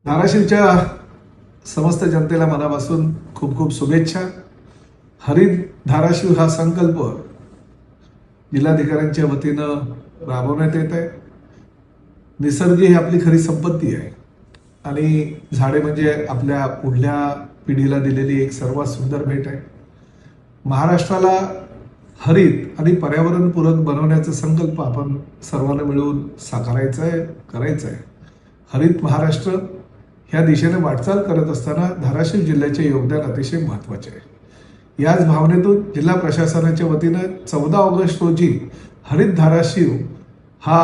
धाराशिवच्या समस्त जनतेला मनापासून खूप खूप शुभेच्छा। हरित धाराशिव हा संकल्प जिल्हाधिकाऱ्यांच्या वतीनं राबवण्यात येत आहे। निसर्ग ही आपली खरी संपत्ती आहे आणि झाडे म्हणजे आपल्या पुढल्या पिढीला दिलेली एक सर्वात सुंदर भेट आहे। महाराष्ट्राला हरित आणि पर्यावरणपूरक बनवण्याचा संकल्प आपण सर्वांना मिळून साकारायचा आहे, करायचा आहे। हरित महाराष्ट्र ह्या दिशेने वाटचाल करत असताना धाराशिव जिल्ह्याचे योगदान अतिशय महत्त्वाचे आहे। याच भावनेतून जिल्हा प्रशासनाच्या वतीनं 14 ऑगस्ट रोजी हरित धाराशिव हा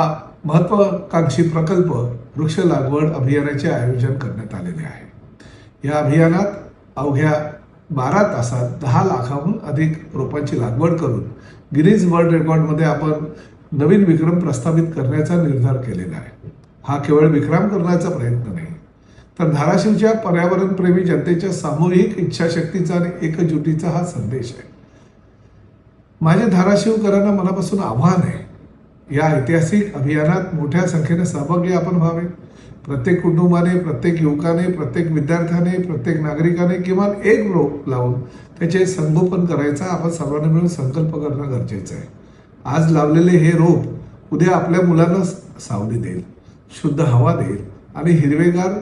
महत्त्वाकांक्षी प्रकल्प वृक्ष लागवड अभियानाचे आयोजन करण्यात आलेले आहे। या अभियानात अवघ्या 12 तासात 10 लाखाहून अधिक रोपांची लागवड करून गिनीज वर्ल्ड रेकॉर्डमध्ये आपण नवीन विक्रम प्रस्थापित करण्याचा निर्धार केलेला आहे। हा केवळ विक्रम करण्याचा प्रयत्न नाही, तर धाराशिवच्या पर्यावरणप्रेमी जनतेच्या सामूहिक इच्छाशक्तीचा आणि एकजुटीचा हा संदेश आहे। माझे धाराशिवकरांना मनापासून आव्हान आहे, या ऐतिहासिक अभियानात मोठ्या संख्येने सहभागी आपण व्हावे। प्रत्येक कुटुंबाने, प्रत्येक युवकाने, प्रत्येक विद्यार्थ्याने, प्रत्येक नागरिकाने किमान एक रोप लावून त्याचे संगोपन करायचा आपण सर्वांनी मिळून संकल्प करणं गरजेचं आहे। आज लावलेले हे रोप उद्या आपल्या मुलांना सावली देईल, शुद्ध हवा देईल आणि हिरवेगार